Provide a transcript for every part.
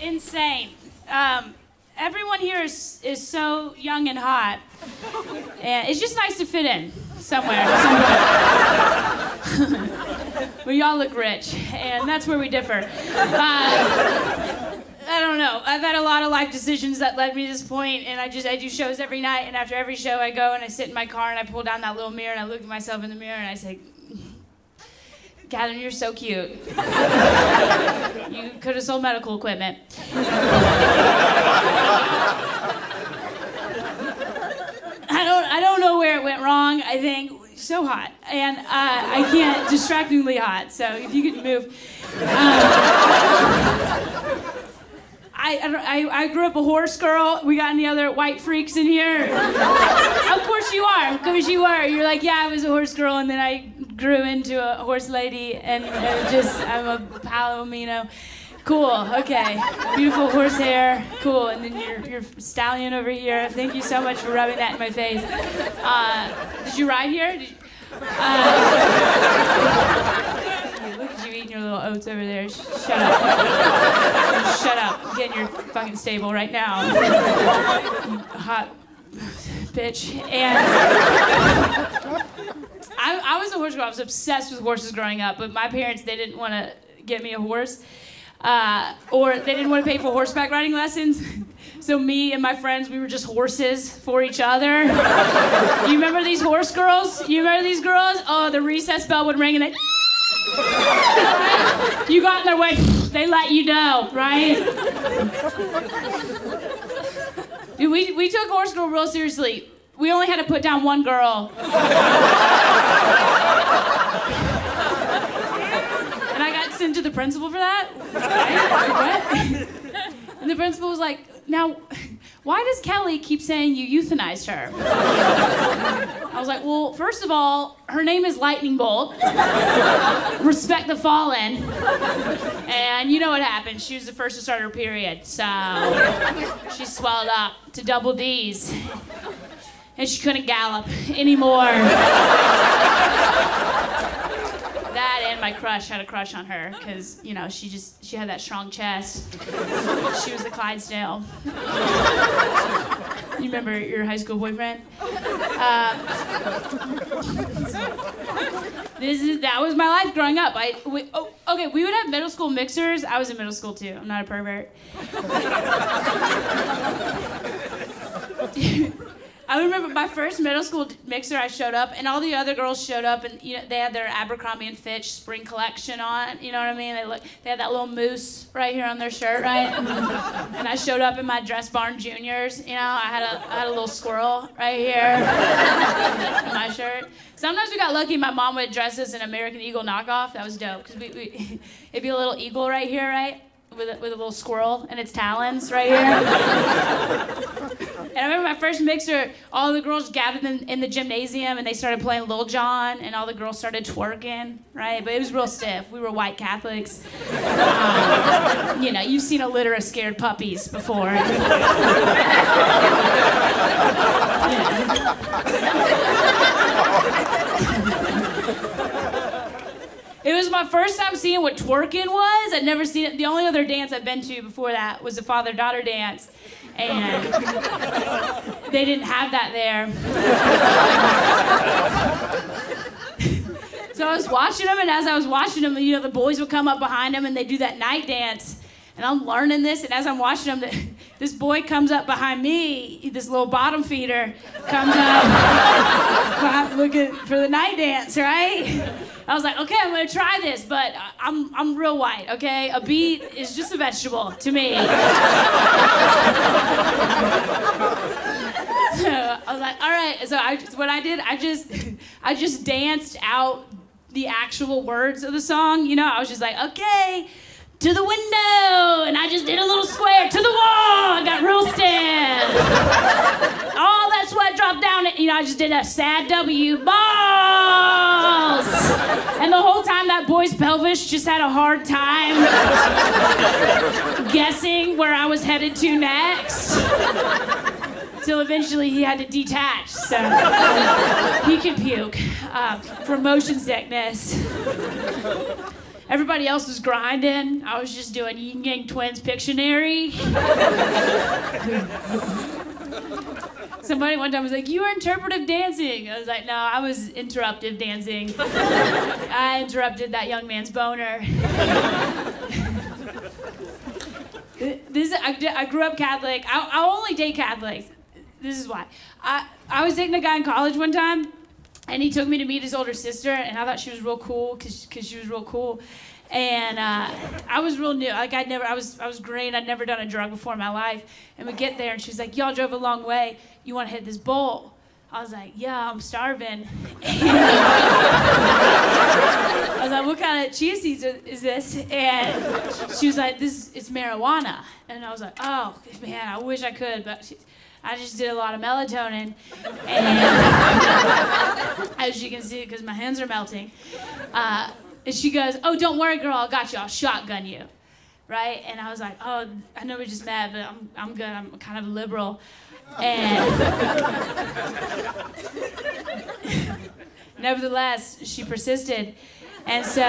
insane. Everyone here is so young and hot. And it's just nice to fit in somewhere. We all look rich, and that's where we differ. I don't know. I've had a lot of life decisions that led me to this point, and I do shows every night, and after every show I go and I sit in my car and I pull down that little mirror and I look at myself in the mirror and I say, Katherine, you're so cute. You could have sold medical equipment. I don't know where it went wrong. I think so hot, and I can't, distractingly hot. So if you could move. I grew up a horse girl. We got any other white freaks in here? Of course you are. Of course you are. You're like, yeah, I was a horse girl, and then I grew into a horse lady, and I'm a palomino. Cool. Okay. Beautiful horse hair. Cool. And then your stallion over here. Thank you so much for rubbing that in my face. Did you ride here? Look at you eating your little oats over there. Shut up. Shut up. Get in your fucking stable right now. You hot bitch. And I was a horse girl. I was obsessed with horses growing up, but my parents, they didn't want to get me a horse. Or they didn't want to pay for horseback riding lessons. So me and my friends, we were just horses for each other. You remember these horse girls? You remember these girls? Oh, the recess bell would ring and they... You got in their way, they let you know, right? Dude, we took horse girl real seriously. We only had to put down one girl. And I got sent to the principal for that. What? And the principal was like, now, why does Kelly keep saying you euthanized her? I was like, well, first of all, her name is Lightning Bolt. Respect the fallen. And you know what happened. She was the first to start her period, so she swelled up to double D's. And she couldn't gallop anymore. That and my crush had a crush on her, because, you know, she had that strong chest. She was the Clydesdale. You remember your high school boyfriend? That was my life growing up. We would have middle school mixers. I was in middle school too. I'm not a pervert. I remember my first middle school mixer, I showed up, and all the other girls showed up, and you know, they had their Abercrombie and Fitch spring collection on, you know what I mean? They had that little moose right here on their shirt, right? And I showed up in my Dress Barn Juniors, you know, I had a little squirrel right here in my shirt. Sometimes we got lucky, my mom would dress us an American Eagle knockoff. That was dope, because it'd be a little eagle right here, right? With a little squirrel and its talons right here. And I remember my first mixer, all the girls gathered in the gymnasium and they started playing Lil Jon and all the girls started twerking, right? But it was real stiff. We were white Catholics. You know, you've seen a litter of scared puppies before. It was my first time seeing what twerking was. I'd never seen it. The only other dance I'd been to before that was a father-daughter dance. And they didn't have that there. So I was watching them, and as I was watching them, you know, the boys would come up behind them and they'd do that night dance. And I'm learning this, and as I'm watching them, this boy comes up behind me, this little bottom feeder comes up looking for the night dance, right? I was like, okay, I'm gonna try this, but I'm real white, okay? A beet is just a vegetable to me. So I was like, all right. So what I did, I just danced out the actual words of the song. You know, I was just like, okay, to the window, and I just did a little square, to the wall, I got real stiff. All that sweat dropped down, you know, I just did a sad W, balls. And the whole time that boy's pelvis just had a hard time guessing where I was headed to next. Till eventually he had to detach, so he could puke from motion sickness. Everybody else was grinding. I was just doing Yin Yang Twins Pictionary. Somebody one time was like, "You were interpretive dancing." I was like, "No, I was interruptive dancing." I interrupted that young man's boner. I grew up Catholic. I only date Catholics. This is why. I was dating a guy in college one time, and he took me to meet his older sister, and I thought she was real cool because she was real cool. And I was real new. Like I was green. I'd never done a drug before in my life. And we get there, and she's like, "Y'all drove a long way. You want to hit this bowl?" I was like, "Yeah, I'm starving." I was like, "What kind of chia seeds is this?" And she was like, "It's marijuana." And I was like, "Oh man, I wish I could, but I just did a lot of melatonin." And as you can see, because my hands are melting. And she goes, "Oh, don't worry, girl, I got you. I'll shotgun you." Right? And I was like, "Oh, I know we're just mad, but I'm good. I'm kind of liberal." And nevertheless, she persisted. And so,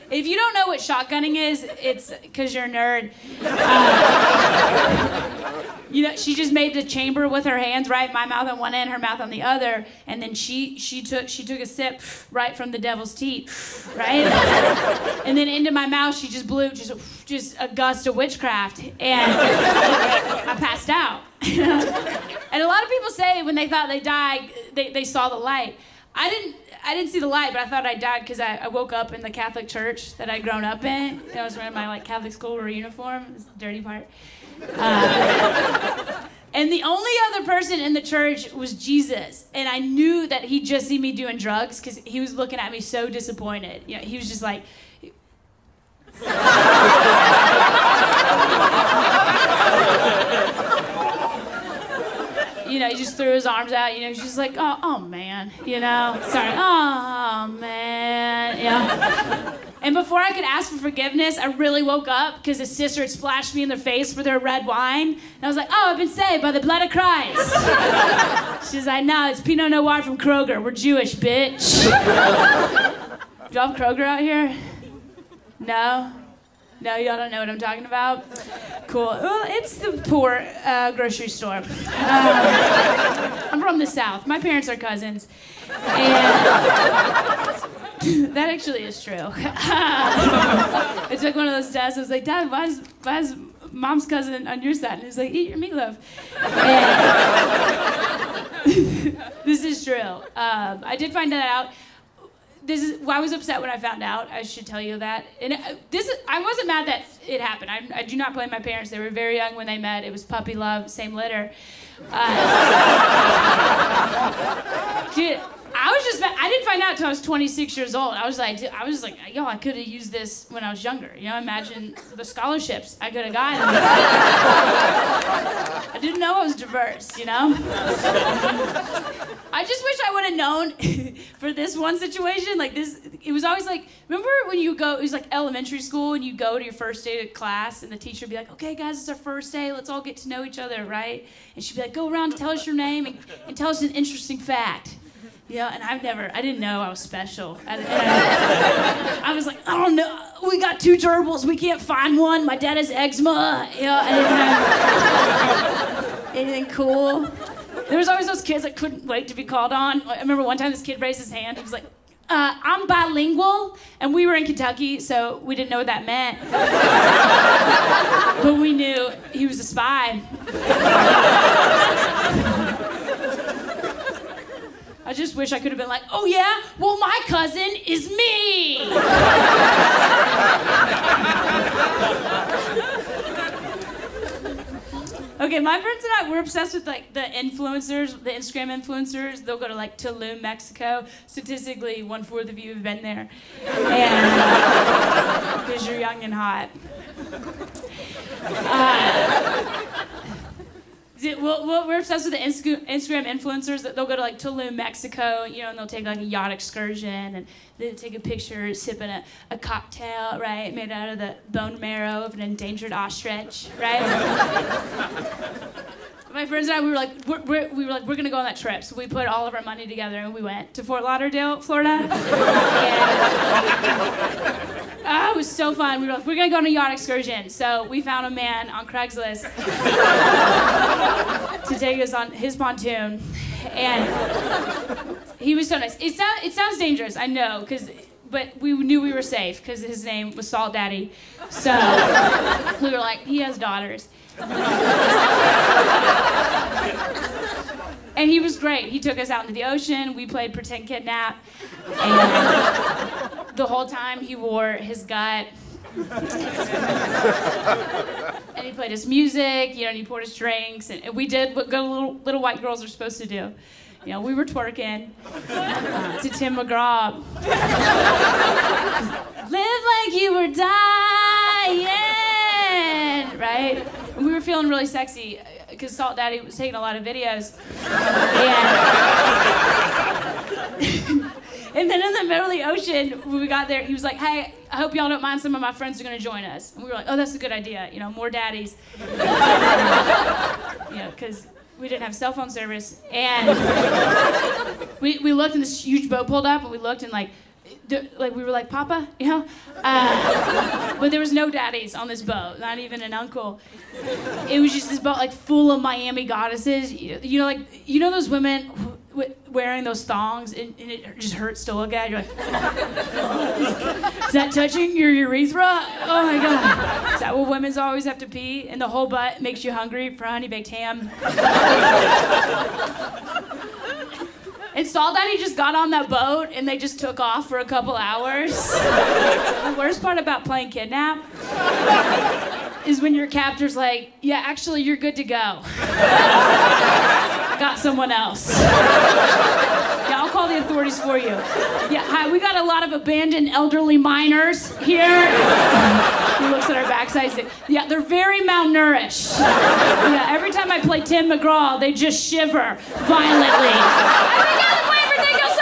if you don't know what shotgunning is, it's because you're a nerd. You know, she just made the chamber with her hands, right? My mouth on one end, her mouth on the other, and then she took a sip right from the devil's teeth, right? And then into my mouth, she just blew just a gust of witchcraft, and I passed out. And a lot of people say when they thought they died, they saw the light. I didn't see the light, but I thought I died because I woke up in the Catholic church that I'd grown up in. I was wearing my Catholic school uniform. It was the dirty part. And the only other person in the church was Jesus. And I knew that he'd just seen me doing drugs because he was looking at me so disappointed. You know, he was just like... You know, he just threw his arms out, you know, he's just like, oh man, you know, sorry, oh man, yeah. And before I could ask for forgiveness, I really woke up because his sister had splashed me in the face with her red wine. And I was like, "Oh, I've been saved by the blood of Christ." She's like, "No, it's Pinot Noir from Kroger. We're Jewish, bitch." Do y'all have Kroger out here? No? No, y'all don't know what I'm talking about? Cool. Well, it's the poor grocery store. I'm from the South. My parents are cousins. And that actually is true. I took one of those tests. I was like, "Dad, why is mom's cousin on your side?" And he was like, "Eat your meatloaf." And this is true. I did find that out. I was upset when I found out. I should tell you that. And I wasn't mad that it happened. I do not blame my parents. They were very young when they met. It was puppy love, same litter. Dude, I was just mad. I didn't find out until I was 26 years old. I was like, yo, I could have used this when I was younger. You know, imagine the scholarships I could have gotten. I didn't know I was diverse, you know? I just wish I would have known for this one situation, like this, it was always like, remember when it was like elementary school and you go to your first day of class and the teacher would be like, "Okay guys, it's our first day, let's all get to know each other," right? And she'd be like, "Go around and tell us your name and tell us an interesting fact." You know, and I didn't know I was special. I was like, "I don't know, we got 2 gerbils, we can't find one, my dad has eczema." You know, I didn't have anything cool. There was always those kids that couldn't wait to be called on. I remember one time this kid raised his hand. He was like, "I'm bilingual," and we were in Kentucky, so we didn't know what that meant. But we knew he was a spy. I just wish I could have been like, "Oh yeah? Well, my cousin is me." Okay, my friends and I, we're obsessed with like the influencers, the Instagram influencers. They'll go to like Tulum, Mexico. Statistically, 1/4 of you have been there. And because you're young and hot. We're obsessed with the Instagram influencers. That they'll go to like Tulum, Mexico, you know, and they'll take like a yacht excursion, and they'll take a picture sipping a cocktail, right, made out of the bone marrow of an endangered ostrich, right? My friends and I, we were like, we're gonna go on that trip. So we put all of our money together and we went to Fort Lauderdale, Florida. And, it was so fun. We were like, we're gonna go on a yacht excursion. So we found a man on Craigslist to take us on his pontoon, and he was so nice. It sounds dangerous, I know, but we knew we were safe because his name was Salt Daddy. So we were like, he has daughters. And he was great. He took us out into the ocean. We played pretend kidnap. And the whole time he wore his gut. And he played his music, and he poured his drinks. And we did what little white girls are supposed to do. We were twerking to Tim McGraw. Live like you were dying, right? And we were feeling really sexy because Salt Daddy was taking a lot of videos. And then in the middle of the ocean, when we got there, he was like, hey, I hope y'all don't mind, some of my friends are gonna join us. And we were like, oh, that's a good idea, more daddies. Because we didn't have cell phone service. And we looked, and this huge boat pulled up, and we looked, and we were like, Papa, but there was no daddies on this boat, not even an uncle. It was just this boat full of Miami goddesses. Those women wearing those thongs, and it just hurts to look at. You're like, is that touching your urethra? Oh my God. Is that what women's always have to pee? And the whole butt makes you hungry for honey baked ham. And Salt Daddy just got on that boat, and they just took off for a couple hours. The worst part about playing kidnap is when your captor's like, yeah, actually, you're good to go. Got someone else. Yeah, I'll call the authorities for you. Yeah, hi, we got a lot of abandoned elderly minors here. He looks at our backsides. Yeah, they're very malnourished. Yeah, every time I play Tim McGraw, they just shiver violently. I think I'm playing ridiculous